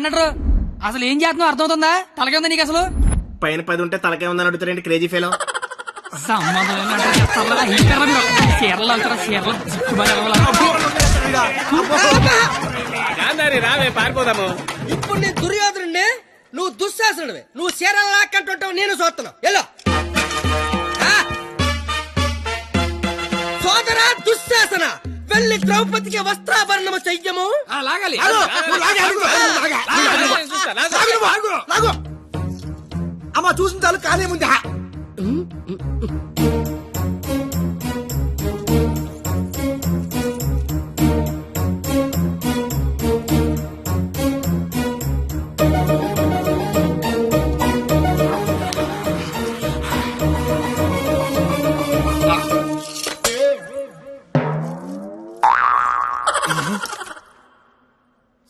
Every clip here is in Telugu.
అన్నట్టు అసలు ఏం చేస్తున్నావు అర్థమవుతుందా? తలకే ఉందా నీకు అసలు? పైన 10 ఉంటే తలకే ఉందని అడుగుతారండి క్రేజీ ఫెలో. సంబంధం రావే పారిపోదాము. ఇప్పుడు నేను దుర్యోధనుడే, నువ్వు దుశ్శాసనుడివే. నువ్వు చీరలు లాక్కంటుంటావు, నేను చూస్తున్నావు. ఎలా సోదరా దుశ్శాసన, వెళ్ళి ద్రౌపదికి వస్త్రాభరణము చెయ్యము. లాగాలి. అమ్మా చూసిన చాలు, కానీ ముందు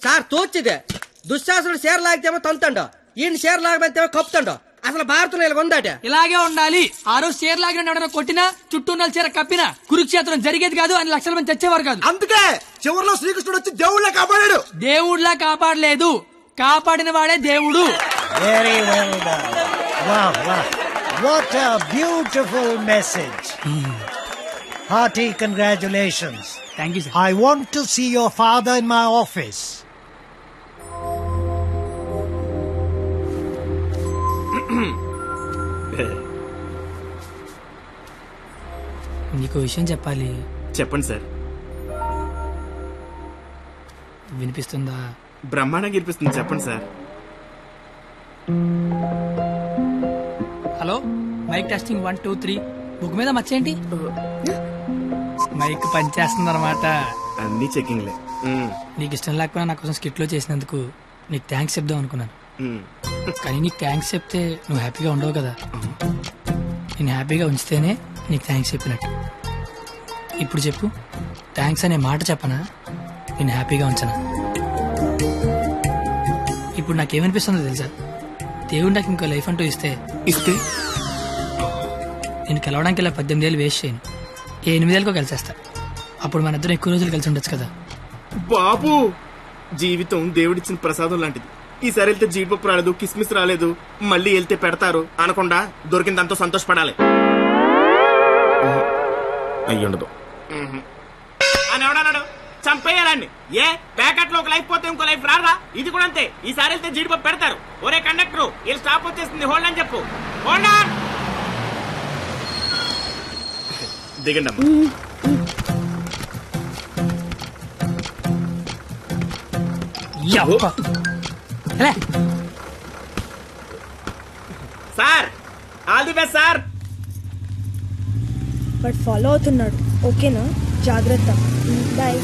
సార్ తోచిదే. దుశ్శాసనుడు షేర్ లాగితేమో తంతండో, ఈయన షేర్ లాగమంతేమో కప్పుతండో. అసలు భారతంలో ఇలా ఉందాట. ఇలాగే ఉండాలి. ఆ రోజు చీర లాగిన ఎవడన్నా కొట్టినా, చుట్టూ ఉన్న చీర కప్పినా కురుక్షేత్రం జరిగేది కాదు, అని లక్షల మంది చచ్చేవారు కాదు. అందుకే చివరిలో శ్రీకృష్ణుడు వచ్చి దేవుళ్ళ కాపాడాడు. దేవుడిలా కాపాడలేదు, కాపాడిన వాడే దేవుడు. Very well done. Wow, wow. What a beautiful message. Hearty congratulations. Thank you sir. I want to see your father in my office. నీకు విషయం చెప్పాలి. చెప్పండి సార్. వినిపిస్తుందా? బ్రహ్మాండంగా ఇరిపిస్తుంది, చెప్పండి sir. Hello, mic testing 1 2 3. Book మీద మచ్చేంటి? మైక్ పనిచేస్తుంది అనమాట. అన్ని చెకింగ్లే. నీకు ఇష్టం లేకపోయినా నా కోసం స్కిట్ లో చేసినందుకు నీకు థ్యాంక్స్ చెప్దాం అనుకున్నాను. కానీ నీకు థ్యాంక్స్ చెప్తే నువ్వు హ్యాపీగా ఉండవు కదా. నేను హ్యాపీగా ఉంచితేనే నీకు థ్యాంక్స్ చెప్పినట్టు. ఇప్పుడు చెప్పు, థ్యాంక్స్ అనే మాట చెప్పనా, నేను హ్యాపీగా ఉంచనా? ఇప్పుడు నాకేమనిపిస్తుందో తెలుసా? దేవుడు నాకు ఇంకో లైఫ్ అంటూ ఇస్తే నేను కలవడానికి ఇలా 18 ఏళ్ళు వేస్ట్ చేయను, 8 ఏళ్ళకో కలిసేస్తా. అప్పుడు మన ఇద్దరం ఎక్కువ రోజులు కలిసి ఉండొచ్చు కదా. బాబు, జీవితం దేవుడిచ్చిన ప్రసాదం లాంటిది. ఈసారి వెళ్తే జీడిపప్పు రాలేదు, కిస్మిస్ రాలేదు, మళ్ళీ వెళ్తే పెడతారు అనకుండా దొరికిందంతో సంతోషపడాలి. అయ్యుండదు అని ఎవడన్నాడు? చంపేయాలండి. ఏ ప్యాకెట్ లో ఒక లైఫ్ పోతే ఇంకో లైఫ్ రాదా? ఇది కూడా అంతే. ఈసారి వెళ్తే జీడిపప్పు పెడతారు. ఒరే కండక్టర్, వీళ్ళు స్టాప్ వచ్చేస్తుంది, హోల్డ్ అని చెప్పు. Hold on. దిగండి అమ్మా. Sir, all the best sir. But follow అవుతున్నాడు. ఓకేనా? జాగ్రత్త. బాయ్.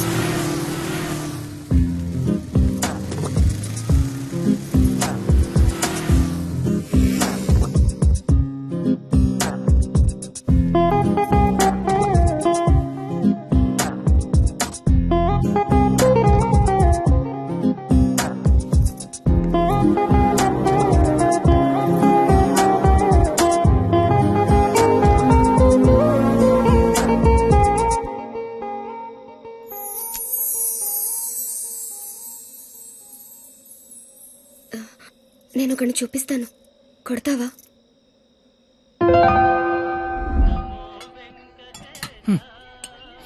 నేను ఒకరిని చూపిస్తాను, కొడతావా?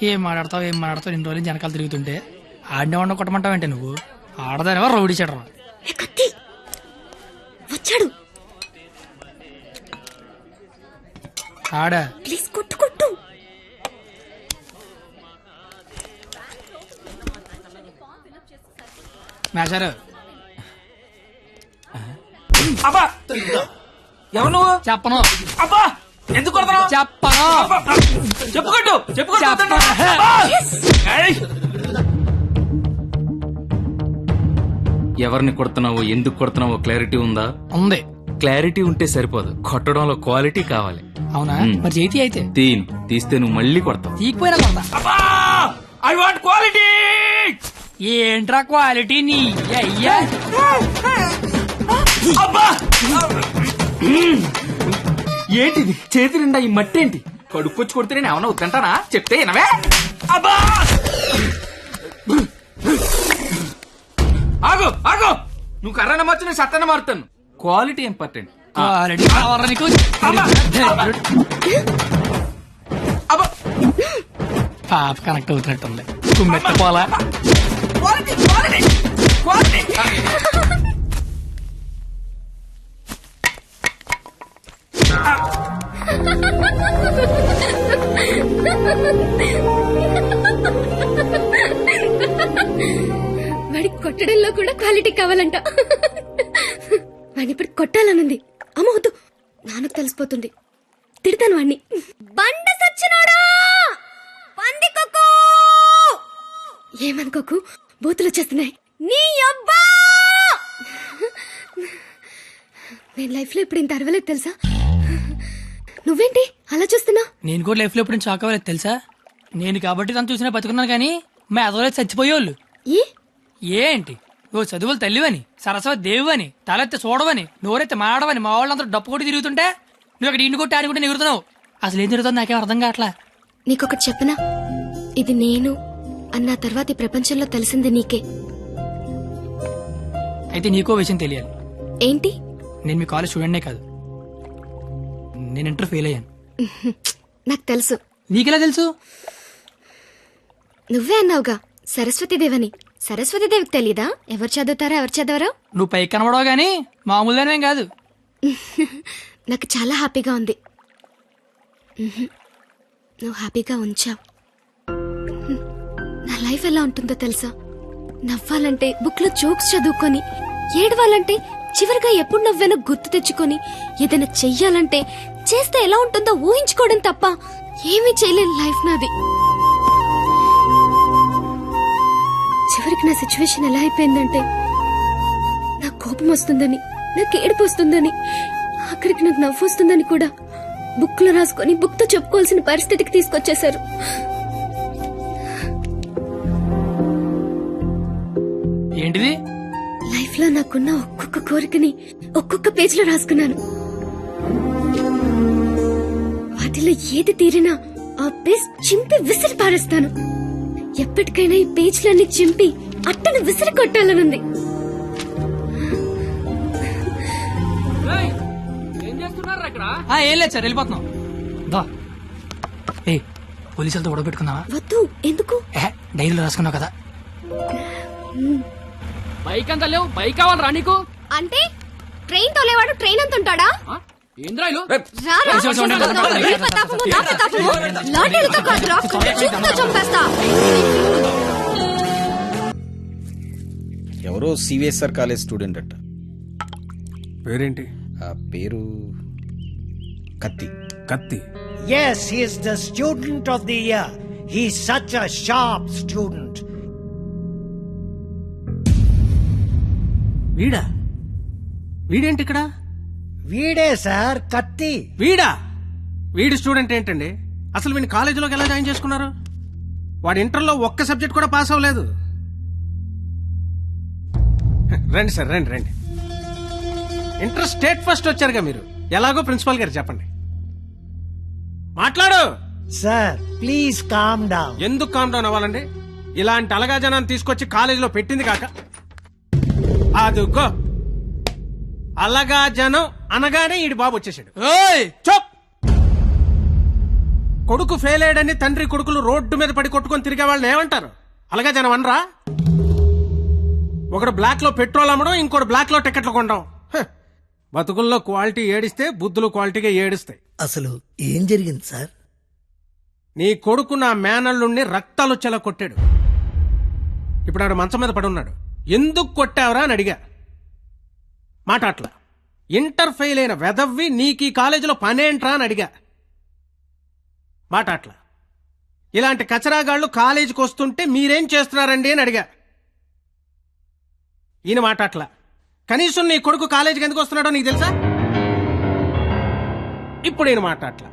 ఏం మాట్లాడతావు ఇన్ని రోజులు వెనకాల తిరుగుతుంటే ఆడినే వండ కొట్టమంటావంటే నువ్వు ఆడదానివా రౌడీ చెడరా? వచ్చాడు. ఆడా ప్లీజ్ కొట్టు కొట్టు. మేషారు. అబ్బా, ఎవరు నువ్వు? చెప్పను. అబ్బా, ఎందుకు కొడతావు? చెప్పను. చెప్పుకోట్టు ఎవరిని కొడుతున్నావో, ఎందుకు కొడుతున్నావో క్లారిటీ ఉందా? ఉంది. క్లారిటీ ఉంటే సరిపోదు, కొట్టడంలో క్వాలిటీ కావాలి. అవునా? మరి చేతి అయితే తీస్తే నువ్వు మళ్ళీ కొడతావు. తీకపోయినా కొడతా. I want quality. ఏంట్రా క్వాలిటీ నీ అయ్యా? అబ్బా, ఏంటిది చేతి నిండా ఈ మట్టి ఏంటి? కడుక్కొచ్చి కొడితే నేను ఏమన్నా వద్దంటానా? చెప్తే వినవే. అబ్బా, ఆగు ఆగు, నువ్వు కర్రన మార్చు నేను సత్తన మారుతాను. Quality important. క్వాలిటీ కావాలా నీకు? అబ్బా పాప కనెక్ట్ అవుతున్నట్టుంది. కుమ్మెత్త పోలా. Quality quality quality. వాడికి కొట్టడంలో కూడా క్వాలిటీ కావాలంట. వాడిని ఇప్పుడు కొట్టాలనుంది. అమ్మ వద్దు, నాన్నకు తెలిసిపోతుంది. తిడతాను వాడిని. బండ సచ్చినోడా, పందికొక్కు. ఏమనుకోకు, బూతులు వచ్చేస్తున్నాయి. నీ అబ్బా, నేను లైఫ్ లో ఇప్పుడు ఇంత అరవలేదు తెలుసా. నువ్వేంటి అలా చూస్తున్నా? నేను కూడా లైఫ్ లో ఎప్పుడు షాక్ అవ్వలేదు తెలుసా. నేను కాబట్టి తను చూసినా బతుకున్నాను, కానీ మా ఎదవలేదు చచ్చిపోయేవాళ్ళు. ఏ ఏంటి నువ్వు చదువులు తల్లివని, సరస్వతి దేవివని, తలెత్తి చూడవని, నోరెత్తి మాడవని మా వాళ్ళందరూ డప్పు కొట్టి తిరుగుతుంటే నువ్వు అక్కడ ఇంటి కొట్టి ఆడి ఎగురుతున్నావు. అసలు ఏం తిరుగుతుంది నాకేం అర్థం కావట్లా. నీకొకటి చెప్పనా? ఇది నేను అన్న తర్వాత ఈ ప్రపంచంలో తెలిసింది నీకే. అయితే నీకో విషయం తెలియాలి. ఏంటి? నేను మీ కాలేజ్ స్టూడెంట్నే కాదు, నేను ఇంటర్ ఫెయిల్ అయ్యాను. నాకు తెలుసు. నీకెలా తెలుసు? నువ్వే అన్నావుగా సరస్వతీదేవని. సరస్వతీదేవికి తెలీదా ఎవరు చదువుతారా ఎవరు చదవరో? నువ్వు పైకి కనబడవు గానీ మామూలుగానేం కాదు. నాకు చాలా హ్యాపీగా ఉంది. నువ్వు హ్యాపీగా ఉంచావు. నా లైఫ్ ఎలా ఉంటుందో తెలుసా? నవ్వాలంటే బుక్ లో జోక్స్ చదువుకొని, ఏడవాలంటే చివరిగా ఎప్పుడు నవ్వానో గుర్తు తెచ్చుకొని, ఏదైనా చెయ్యాలంటే చేస్తే ఎలా ఉంటుందో ఊహించుకోవడం తప్ప ఏమీ చేయలేని లైఫ్ నాది. చివరికి నా సిచ్యువేషన్ ఎలా అయిపోయిందంటే, నాకు కోపం వస్తుందని, నాకు ఏడుపు వస్తుందని, ఆఖరికి నాకు నవ్వు వస్తుందని కూడా బుక్ లో రాసుకొని బుక్ తో చెప్పుకోవాల్సిన పరిస్థితికి తీసుకొచ్చేశారు. ఏంటిది? లైఫ్ లో నాకున్న ఒక్కొక్క కోరికని ఒక్కొక్క పేజ్ లో రాసుకున్నాను. వాటిలో ఏది తీరినా ఆ పేజ్ చింపి విసిరి పారేస్తాను. ఎప్పటికైనా ఈ పేజ్లన్నీ చింపి అట్టను విసిరి కొట్టాలనుంది. ఏం చేస్తున్నారు ఇక్కడ? ఏం లేదు సార్, వెళ్ళిపోతున్నాం. దా ఏ పోలీసులతో గొడవ పెట్టుకున్నావా? వద్దు. ఎందుకు? డైరీలో రాసుకున్నావు కదా. బైక్ అంతా లేవు, బైక్ కావాలరా నీకు? అంటే ట్రైన్ తోలేవాడు ట్రైన్ అంత ఉంటాడా? ఏంద్రాయిలు? ఎవరో సివిఎస్ఆర్ కాలేజ్ స్టూడెంట్ అట్ట. పేరేంటి? ఆ పేరు కత్తి. కత్తి. Yes, he is the student of the year. He's such a sharp student. వీడా? వీడేంటి ఇక్కడ? వీడే సార్ కత్తి. వీడా? వీడి స్టూడెంట్ ఏంటండి? అసలు వీడిని కాలేజీలోకి ఎలా జాయిన్ చేసుకున్నారు? వాడి ఇంటర్లో ఒక్క సబ్జెక్ట్ కూడా పాస్ అవ్వలేదు. రండి సార్, రండి రండి. ఇంటర్ స్టేట్ ఫస్ట్ వచ్చారుగా మీరు. ఎలాగో ప్రిన్సిపాల్ గారు చెప్పండి. మాట్లాడు. Sir please calm down. ఎందుకు కామ్ డౌన్ అవ్వాలండి? ఇలాంటి అలగా జనాన్ని తీసుకొచ్చి కాలేజీలో పెట్టింది కాక అదుగో అలగా జనం అనగానే ఈడి బాబు వచ్చేసాడు. చోప్. కొడుకు ఫెయిల్ అయ్యాడని తండ్రి కొడుకులు రోడ్డు మీద పడి కొట్టుకొని తిరిగే వాళ్ళని ఏమంటారు? అలగా జనం అనరా? ఒకడు బ్లాక్ లో పెట్రోల్ అమ్మడం, ఇంకోటి బ్లాక్ లో టికెట్లు కొనడం. బతుకుల్లో క్వాలిటీ ఏడిస్తే బుద్ధులు క్వాలిటీగా ఏడుస్తాయి. అసలు ఏం జరిగింది సార్? నీ కొడుకు నా మేనల్లుణ్ణి రక్తాలు వచ్చేలా కొట్టాడు. ఇప్పుడు ఆడు మంచం మీద పడి ఉన్నాడు. ఎందుకు కొట్టావరా అని అడిగా. మాట అట్లా. ఇంటర్ ఫెయిల్ అయిన వెదవ్వి నీకు ఈ కాలేజీలో పనేంట్రా అని అడిగా. మాట అట్లా. ఇలాంటి కచరాగాళ్లు కాలేజీకి వస్తుంటే మీరేం చేస్తున్నారండి అని అడిగా. ఈయన మాట అట్లా. కనీసం నీ కొడుకు కాలేజీకి ఎందుకు వస్తున్నాడో నీకు తెలుసా? ఇప్పుడు ఈయన మాట అట్లా.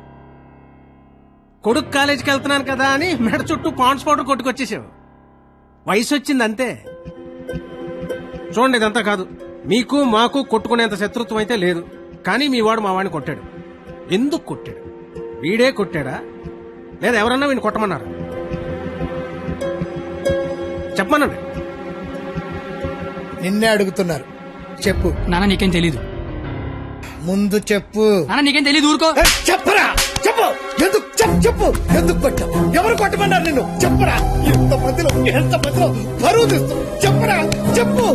కొడుకు కాలేజీకి వెళ్తున్నాను కదా అని మెడ చుట్టూ పాండ్స్ పౌడర్ కొట్టుకొచ్చేసావు. వయసు వచ్చింది అంతే. చూడండి, ఇదంతా కాదు. మీకు మాకు కొట్టుకునేంత శత్రుత్వం అయితే లేదు. కానీ మీ వాడు మా వాడిని కొట్టాడు. ఎందుకు కొట్టాడు? వీడే కొట్టాడా లేదా ఎవరన్నా వీడిని కొట్టమన్నారు? చెప్పమనండి. నిన్నే అడుగుతున్నారు. చెప్పు. నాన్న నీకేం తెలీదు. ముందు చెప్పు. నాన్న నీకేం తెలీదు, ఊరుకో. చెప్పరా, చెప్పు. ఎందుకు చెప్పు. ఎందుకు కొట్టావు? ఎవరు కొట్టమన్నారు నిన్ను? చెప్పరా. ఎంత మధ్యలో పరువు తీస్తూ చెప్పరా, చెప్పు.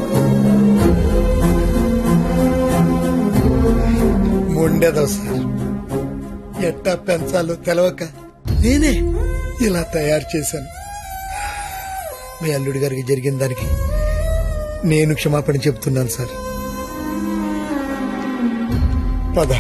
ఉండేదో సార్, ఎట్టా పెంచాలో తెలవక నేనే ఇలా తయారు చేశాను. మీ అల్లుడి గారికి జరిగిన దానికి నేను క్షమాపణ చెప్తున్నాను సార్. పద.